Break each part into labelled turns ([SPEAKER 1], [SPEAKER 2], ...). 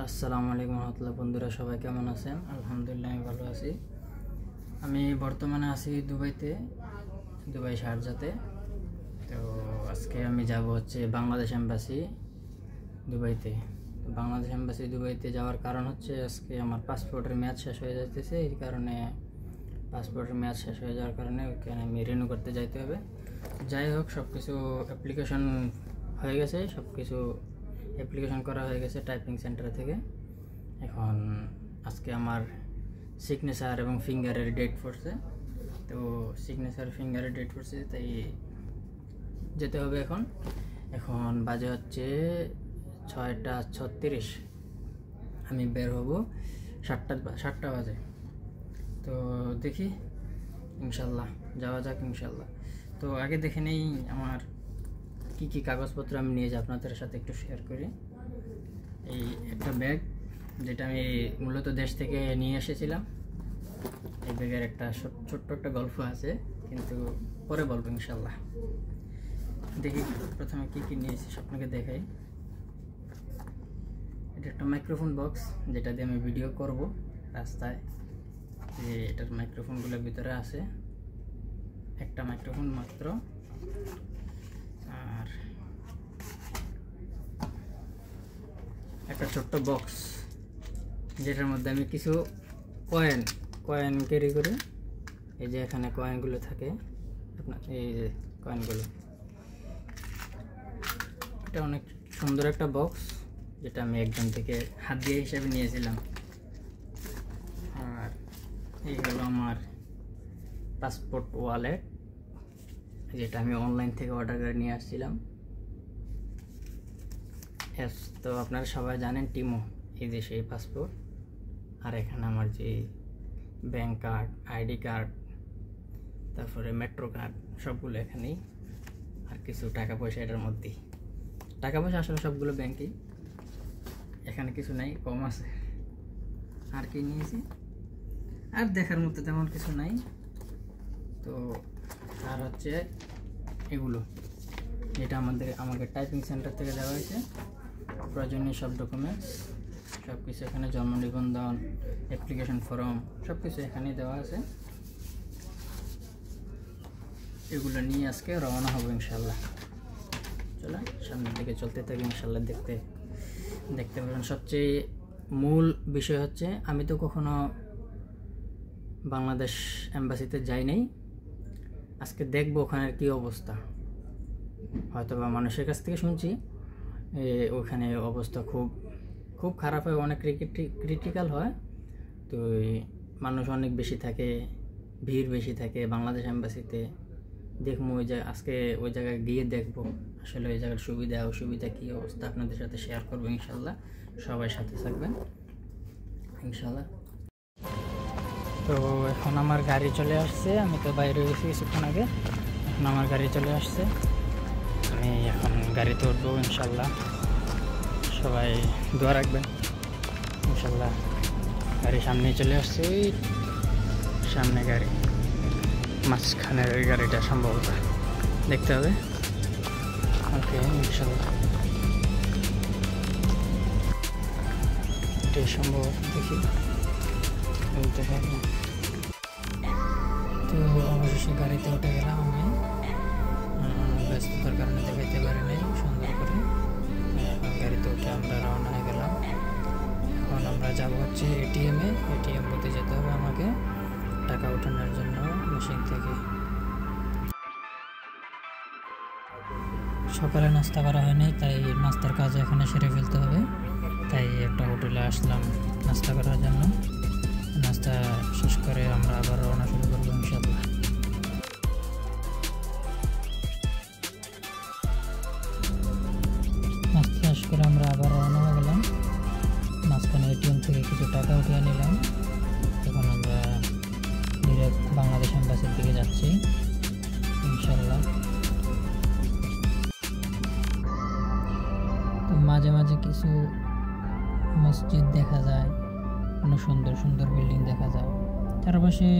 [SPEAKER 1] আসসালামু আলাইকুম রহমতুল্লাহ। বন্ধুরা সবাই কেমন আছেন? আলহামদুলিল্লাহ আমি ভালো আছি। আমি বর্তমানে আছি দুবাই শারজাতে। তো আজকে আমি যাব হচ্ছে বাংলাদেশ এম্বাসি দুবাইতে। বাংলাদেশ এম্বাসি দুবাইতে যাওয়ার কারণ হচ্ছে আজকে আমার পাসপোর্টের মেয়াদ শেষ হয়ে যাচ্ছে। এই কারণে পাসপোর্টের মেয়াদ শেষ হয়ে যাওয়ার কারণে ওখানে আমি রিনিউ করতে যাইতে হবে। যাই হোক, সব কিছু অ্যাপ্লিকেশন হয়ে গেছে, সব কিছু অ্যাপ্লিকেশন করা হয়ে গেছে টাইপিং সেন্টার থেকে। এখন আজকে আমার সিগনেচার এবং ফিঙ্গারের ডেট পড়ছে, তো সিগনেচার ফিঙ্গারের ডেট পড়ছে, তাই যেতে হবে। এখন বাজে হচ্ছে 6:36। আমি বের হব 7টা বাজে। তো দেখি, ইনশাল্লাহ যাওয়া যাক ইনশাল্লাহ। তো আগে দেখে নেই আমার কি কাগজপত্র আমি নিয়ে যাই, আপনাদের সাথে একটু শেয়ার করি। এই একটা ব্যাগ, যেটা আমি মূলত দেশ থেকে নিয়ে এসেছিলাম। এই ব্যাগের একটা ছোট্ট একটা গল্প আছে, কিন্তু পরে বলবো ইনশাল্লাহ। দেখি প্রথমে কি নিয়েছি আপনাকে দেখাই। এটা একটা মাইক্রোফোন বক্স, যেটা দিয়ে আমি ভিডিও করব রাস্তায়। যে এটার মাইক্রোফোনগুলোর ভিতরে আছে, একটা মাইক্রোফোন মাত্র। আর একটা ছোট্ট বক্স, যেটার মধ্যে আমি কিছু কয়েন ক্যারি করি। এই যে এখানে কয়েনগুলো থাকে, আপনার এই যে কয়েনগুলো। এটা অনেক সুন্দর একটা বক্স, যেটা আমি একজন থেকে হাত দিয়ে হিসেবে নিয়েছিলাম। আর এই হলো আমার পাসপোর্ট ওয়ালেট, যেটা আমি অনলাইন থেকে অর্ডার করে নিয়ে আসছিলাম। তো আপনারা সবাই জানেন টিমো, এই যে সেই পাসপোর্ট। আর এখানে আমার যে ব্যাংক কার্ড, আইডি কার্ড, তারপরে মেট্রো কার্ড, সবগুলো এখানেই। আর কিছু টাকা পয়সা এটার মধ্যেই। টাকা পয়সা আসলে সবগুলো ব্যাংকেই, এখানে কিছু নাই, কম আছে। আর কি নিয়েছি, আর দেখার মতো তেমন কিছু নাই। তো আর হচ্ছে এগুলো, যেটা আমাকে টাইপিং সেন্টার থেকে দেওয়া হয়েছে। প্রয়োজনীয় সব ডকুমেন্টস, সব কিছু এখানে, জন্ম নিবন্ধন, অ্যাপ্লিকেশন ফর্ম, সব কিছু এখানেই দেওয়া আছে। এগুলো নিয়ে আজকে রওনা হবো ইনশাল্লাহ। চলো সামনের দিকে চলতে থাকি, ইনশাল্লাহ দেখতে পাবেন। সবচেয়ে মূল বিষয় হচ্ছে, আমি তো কখনো বাংলাদেশ এম্বাসিতে যাই নাই। আজকে দেখবো ওখানের কি অবস্থা। হয়তো বা মানুষের কাছ থেকে শুনছি ওখানে অবস্থা খুব খারাপ হয়, অনেক ক্রিটিক্যাল হয়। তো মানুষ অনেক বেশি থাকে, ভিড় বেশি থাকে বাংলাদেশ এম্বাসিতে। দেখবো আজকে ওই জায়গায় গিয়ে দেখবো আসলে ওই জায়গার সুবিধা অসুবিধা কী অবস্থা, আপনাদের সাথে শেয়ার করবো ইনশাল্লাহ। সবাই সাথে থাকবেন ইনশাল্লাহ। তো এখন আমার গাড়ি চলে আসছে, আমি তো বাইরে গেছি কিছুক্ষণ আগে। এখন আমার গাড়ি চলে আসছে, আমি এখন গাড়িতে উঠবো ইনশাল্লাহ। সবাই দোয়া রাখবেন ইনশাল্লাহ। গাড়ি সামনে চলে আসছে, ওই সামনে গাড়ি, মাঝখানের ওই গাড়িটা সম্ভবত দেখতে হবে। ওকে ইনশাল্লাহ, এটাই সম্ভবত, দেখি বলতে পারবো। তো অবশেষে গাড়িতে উঠে গেলাম আমি, ব্যস্ততার কারণে দেখাইতে পারি নাই সুন্দর করে। এখন গাড়িতে উঠে আমরা রওনা হয়ে গেলাম। এখন আমরা যাব হচ্ছে এটিএম বুথে যেতে হবে আমাকে, টাকা ওঠানোর জন্য মেশিন থেকে। সকালে নাস্তা করা হয়নি, তাই নাস্তার কাজ এখানে সেরে ফেলতে হবে। তাই একটা হোটেলে আসলাম নাস্তা করার জন্য। নাস্তা শেষ করে আমরা আবার রওনা শুরু করবো ইনশাল্লাহ। নাস্তা শেষ করে আমরা আবার রওনা হয়ে গেলাম। মাঝখানে এটিএম থেকে কিছু টাকা উঠিয়ে নিলাম। তখন আমরা ডিরেক্ট বাংলাদেশ এম্বাসির দিকে যাচ্ছি ইনশাল্লাহ। তো মাঝে মাঝে কিছু মসজিদ দেখা যায়, অনেক সুন্দর সুন্দর বিল্ডিং দেখা যায়। চারপাশে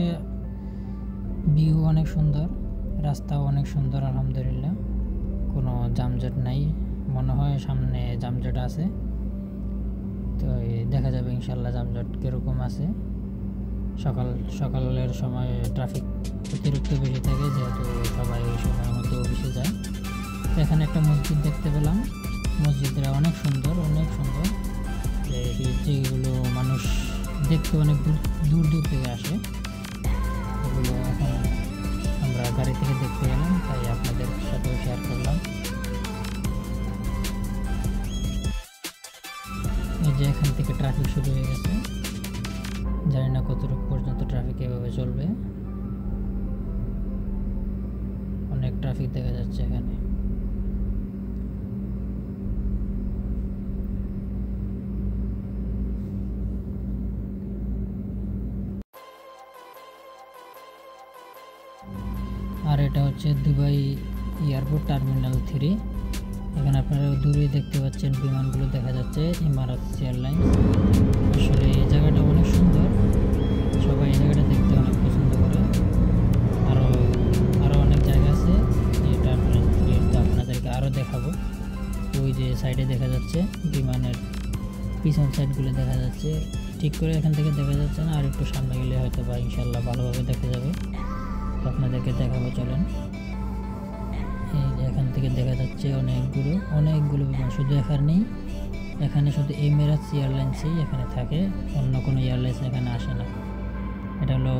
[SPEAKER 1] ভিউ অনেক সুন্দর, রাস্তাও অনেক সুন্দর আলহামদুলিল্লাহ। কোনো যানজট নাই, মনে হয় সামনে যানজট আছে। তো এই দেখা যাবে ইনশাল্লাহ যানজট কীরকম আছে। সকালের সময় ট্রাফিক অতিরিক্ত বেশি থাকে, যেহেতু সবাই ওই সময়ের মধ্যে অফিসে যায়। তো এখানে একটা মসজিদ দেখতে পেলাম, মসজিদটা অনেক সুন্দর, যেগুলো মানুষ দেখতে অনেক দূর থেকে আসে, এগুলো এখন আমরা গাড়ি থেকে দেখতে গেলাম, তাই আপনাদের সাথেও শেয়ার করলাম। এই যে এখান থেকে ট্রাফিক শুরু হয়ে গেছে, জানি না কতটুকু পর্যন্ত ট্রাফিক এভাবে চলবে, অনেক ট্রাফিক দেখা যাচ্ছে এখানে। আর এটা হচ্ছে দুবাই এয়ারপোর্ট টার্মিনাল 3। এখানে আপনারা দূরে দেখতে পাচ্ছেন বিমানগুলো দেখা যাচ্ছে, ইমারাত এয়ারলাইন্স। আসলে এই জায়গাটা অনেক সুন্দর, সবাই এই জায়গাটা দেখতে অনেক পছন্দ করে। আরও অনেক জায়গা আছে এই টার্মিনাল 3, তো আপনাদেরকে আরও দেখাবো। ওই যে সাইডে দেখা যাচ্ছে বিমানের পিছন সাইডগুলো দেখা যাচ্ছে, ঠিক করে এখান থেকে দেখা যাচ্ছে না, আর একটু সামনে গেলে হয়তো বা ইনশাল্লাহ ভালোভাবে দেখা যাবে। আপনাদেরকে দেখাবো, চলেন। এই যে এখান থেকে দেখা যাচ্ছে অনেকগুলো বিমান, শুধু এখানে শুধু এমিরাত এয়ারলাইন্সই এখানে থাকে, অন্য কোনো এয়ারলাইন্স এখানে আসে না। এটা হলো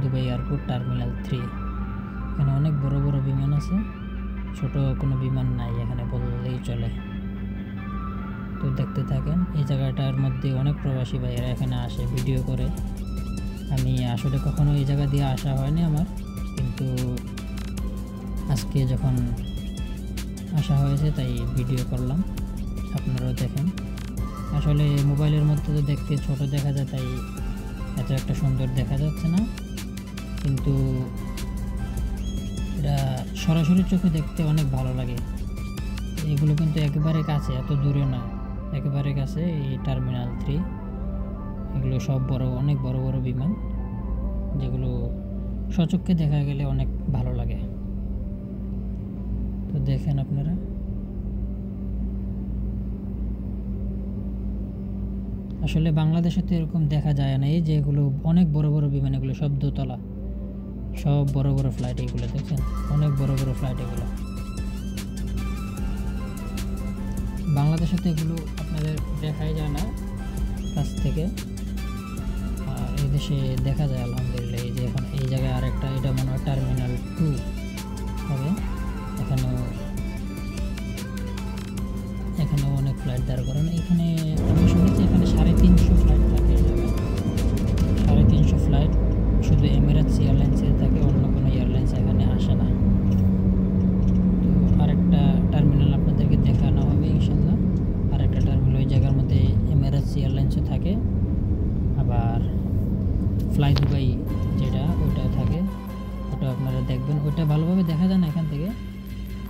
[SPEAKER 1] দুবাই এয়ারপোর্ট টার্মিনাল 3। এখানে অনেক বড় বড় বিমান আছে, ছোট কোনো বিমান নাই এখানে বললেই চলে। তো দেখতে থাকেন, এই জায়গাটার মধ্যে অনেক প্রবাসী ভাইয়েরা এখানে আসে, ভিডিও করে। আমি আসলে কখনো এই জায়গা দিয়ে আসা হয়নি আমার, কিন্তু আজকে যখন আসা হয়েছে তাই ভিডিও করলাম, আপনারাও দেখেন। আসলে মোবাইলের মধ্যে তো দেখতে ছোট দেখা যায়, তাই এত একটা সুন্দর দেখা যাচ্ছে না, কিন্তু এটা সরাসরি চোখে দেখতে অনেক ভালো লাগে। এগুলো কিন্তু একেবারে কাছে, এত দূরে না, একেবারে কাছে এই টার্মিনাল 3। এগুলো সব অনেক বড় বড় বিমান, যেগুলো সচক্ষে দেখা গেলে অনেক ভালো লাগে। তো দেখেন আপনারা, আসলে বাংলাদেশে তো এরকম দেখা যায় না। এই যে এগুলো অনেক বড় বড় বিমান, এগুলো সব দোতলা, সব বড় বড় ফ্লাইট, এগুলো দেখেন অনেক বড় বড় ফ্লাইট। এগুলো বাংলাদেশে তো এগুলো আপনাদের দেখাই যায় না কাছ থেকে, আর এই দেশে দেখা যায় আলহামদুলিল্লাহ। এই যে এখন এই জায়গায় আরেকটা, এটা মনে হয় টার্মিনাল 2 হবে। এখানেও অনেক ফ্লাইট দাঁড় করানো। এখানে আমি শুনেছি এখানে 350 ফ্লাইট থাকে, এই জায়গায় 350 ফ্লাইট শুধু এমিরেটস এয়ারলাইন্সের থাকে, অন্য কোনো এয়ারলাইন্স এখানে আসে না। তো আরেকটা টার্মিনাল আপনাদেরকে দেখানো হবে ইনশাল্লাহ। আরেকটা টার্মিনাল ওই জায়গার মধ্যে এমিরেটস এয়ারলাইন্সও থাকে, আবার ফ্লাই দুবাই যেটা ওইটাও থাকে, ওটা আপনারা দেখবেন। ওইটা ভালোভাবে দেখা যায় না, এখান থেকে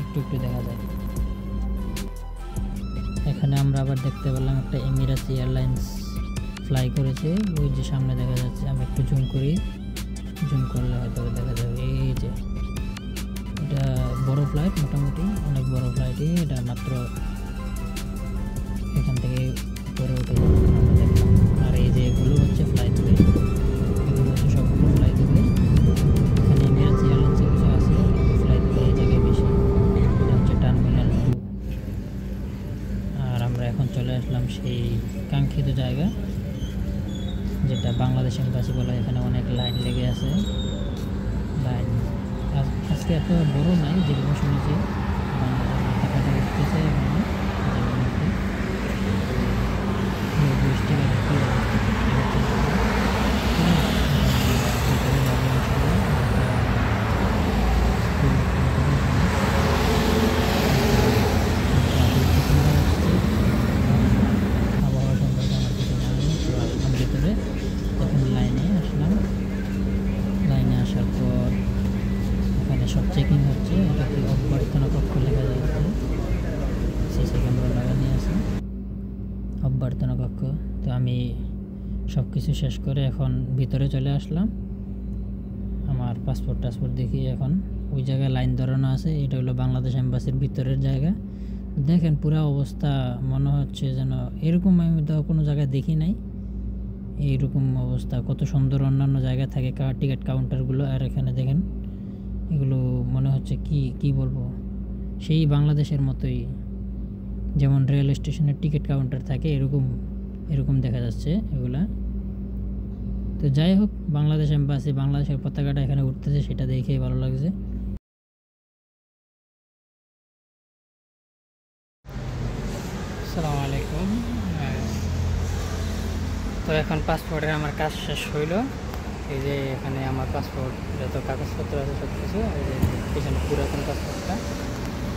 [SPEAKER 1] একটু দেখা যায়। এখানে আমরা আবার দেখতে পেলাম একটা এমিরেটস এয়ারলাইন্স ফ্লাই করেছে, ওই যে সামনে দেখা যাচ্ছে। আমি একটু জুম করলে হয়তো দেখা যাবে। এই যে এটা বড় ফ্লাইট, মোটামুটি অনেক বড় ফ্লাইটই এটা, মাত্র এখান থেকে উপরে উঠে আমরা দেখলাম। আর এই যে এগুলো হচ্ছে ফ্লাই দুবাই, এগুলো হচ্ছে সবগুলো ফ্লাই দুবাই। এখানে এমিরেটস এয়ারলাইন্সে কিছু আছে, কিন্তু ফ্লাই দুবাই এই জায়গায় বেশি। এটা হচ্ছে টার্মিনাল 2। আর আমরা এখন চলে আসলাম সেই কাঙ্ক্ষিত জায়গা, যেটা বাংলাদেশ এম্বাসি বলা। এখানে অনেক লাইন লেগে আছে, লাইন আজকে এত বড় নাই, যেগুলো শুনেছি দেখা উঠতেছে এখানে। সব চেকিং হচ্ছে, এটা কি অভ্যর্থনা কক্ষ লেখা যাচ্ছে, সিসি ক্যামেরা লাগানো আছে, অভ্যর্থনা কক্ষ। তো আমি সব কিছু শেষ করে এখন ভিতরে চলে আসলাম। আমার পাসপোর্ট দেখিয়ে এখন ওই জায়গায় লাইন ধরানো আছে, এটা হলো বাংলাদেশ এম্বাসির ভিতরের জায়গা। দেখেন পুরো অবস্থা মনে হচ্ছে যেন এরকম আমি তো কোনো জায়গায় দেখি নাই। এইরকম অবস্থা, কত সুন্দর অন্যান্য জায়গায় থাকে টিকিট কাউন্টারগুলো, আর এখানে দেখেন এগুলো মনে হচ্ছে কি বলবো, সেই বাংলাদেশের মতোই, যেমন রেল স্টেশনের টিকিট কাউন্টার থাকে এরকম দেখা যাচ্ছে এগুলা। তো যাই হোক, বাংলাদেশ এম্বাসি, বাংলাদেশের পতাকাটা এখানে উঠতেছে, সেটা দেখেই ভালো লাগছে। আসসালামু আলাইকুম। তো এখন পাসপোর্টের আমার কাজ শেষ হইল। এই যে এখানে আমার পাসপোর্ট যত কাগজপত্র আছে সব কিছু, এই যে পিছনে পুরাতন পাসপোর্টটা,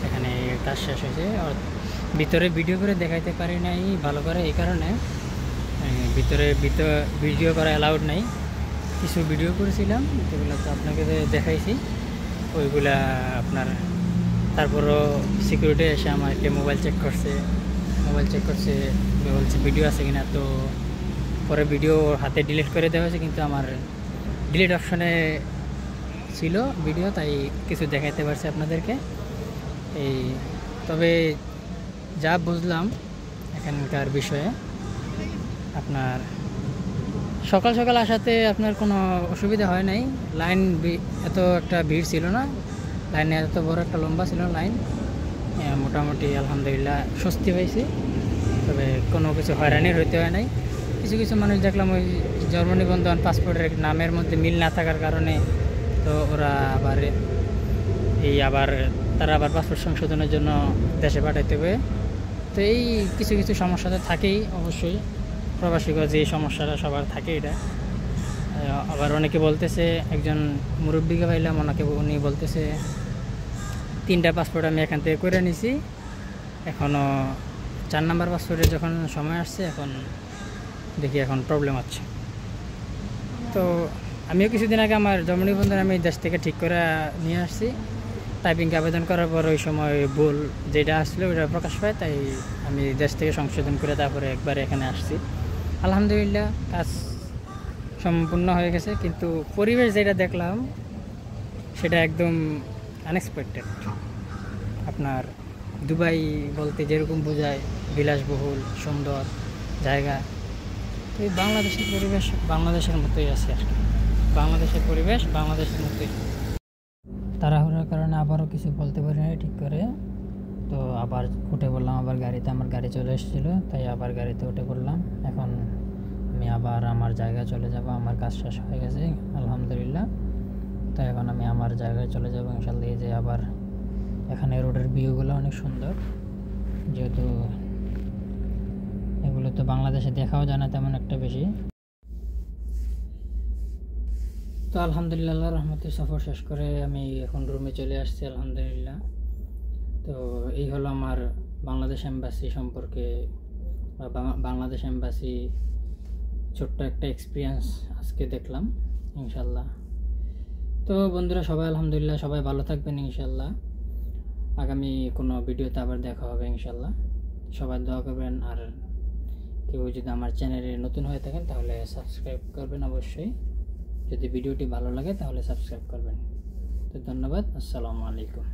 [SPEAKER 1] এখানে কাজ শেষ হয়েছে। আর ভিতরে ভিডিও করে দেখাইতে পারি নাই ভালো করে, এই কারণে ভিতরে ভিডিও করা অ্যালাউড নাই। কিছু ভিডিও করেছিলাম যেগুলো তো আপনাকে দেখাইছি, ওইগুলা আপনার তারপরও সিকিউরিটি এসে আমার একটা মোবাইল চেক করছে, বলছে ভিডিও আছে কিনা। তো পরে ভিডিও হাতে ডিলিট করে দেওয়া হয়েছে, কিন্তু আমার ডিলিট অপশনে ছিল ভিডিও, তাই কিছু দেখাইতে পারছি আপনাদেরকে। এই তবে যা বুঝলাম এখানকার বিষয়ে, আপনার সকাল সকাল আসাতে আপনার কোনো অসুবিধা হয় নাই। লাইন এত একটা ভিড় ছিল না, লাইনে এত বড় একটা লম্বা ছিল লাইন। মোটামুটি আলহামদুলিল্লাহ স্বস্তি পাইছি। তবে কোনো কিছু হয়রানির হইতে হয় নাই। কিছু মানুষ দেখলাম ওই জন্ম নিবন্ধন পাসপোর্টের নামের মধ্যে মিল না থাকার কারণে, তো ওরা তারা আবার পাসপোর্ট সংশোধনের জন্য দেশে পাঠাইতে হবে। তো এই কিছু সমস্যা তো থাকেই অবশ্যই, প্রবাসীগণ যে সমস্যাটা সবার থাকে এটা। আবার অনেকে বলতেছে, একজন মুরব্বীকে পাইলাম, উনি বলতেছে 3টা পাসপোর্ট আমি এখান থেকে করে নিছি, এখনও 4 নম্বর পাসপোর্টের যখন সময় আসছে এখন দেখি এখন প্রবলেম হচ্ছে। তো আমিও কিছুদিন আগে আমার জন্ম নিবন্ধন আমি দেশ থেকে ঠিক করে নিয়ে আসছি। টাইপিংকে আবেদন করার পর ওই সময় ভুল যেটা আসলো ওটা প্রকাশ পায়, তাই আমি দেশ থেকে সংশোধন করে তারপরে একবার এখানে আসছি। আলহামদুলিল্লাহ কাজ সম্পূর্ণ হয়ে গেছে, কিন্তু পরিবেশ যেটা দেখলাম সেটা একদম আনএক্সপেক্টেড। আপনার দুবাই বলতে যেরকম বোঝায় বিলাসবহুল সুন্দর জায়গা, তো এই বাংলাদেশের পরিবেশ বাংলাদেশের মতোই আছে আর কি। বাংলাদেশের পরিবেশ বাংলাদেশের মতোই। তাড়াহুড়োর কারণে আবারও কিছু বলতে পারি না ঠিক করে, তো আবার উঠে পড়লাম আবার গাড়িতে। আমার গাড়ি চলে এসেছিলো, তাই আবার গাড়িতে উঠে পড়লাম। এখন আমি আবার আমার জায়গায় চলে যাব, আমার কাজ শেষ হয়ে গেছে আলহামদুলিল্লাহ। তো এখন আমি আমার জায়গায় চলে যাব ইনশাল্লাহ। এই যে আবার এখানে রোডের ভিউগুলো অনেক সুন্দর, যেহেতু এগুলো তো বাংলাদেশে দেখাও যায় না তেমন একটা বেশি। তো আলহামদুলিল্লাহ রহমতে সফর শেষ করে আমি এখন রুমে চলে আসছি আলহামদুলিল্লাহ। তো এই হলো আমার বাংলাদেশ এম্বাসি সম্পর্কে, বাংলাদেশ এম্বাসি ছোট্ট একটা এক্সপিরিয়েন্স আজকে দেখলাম ইনশাল্লাহ। তো বন্ধুরা সবাই আলহামদুলিল্লাহ সবাই ভালো থাকবেন ইনশাল্লাহ। আগামী কোনো ভিডিওতে আবার দেখা হবে ইনশাল্লাহ। সবাই দোয়া করবেন, আর কেউ যদি আমার চ্যানেলে নতুন হয়ে থাকেন তাহলে সাবস্ক্রাইব করবেন অবশ্যই। যদি ভিডিওটি ভালো লাগে তাহলে সাবস্ক্রাইব করবেন। তো ধন্যবাদ, আসসালামু আলাইকুম।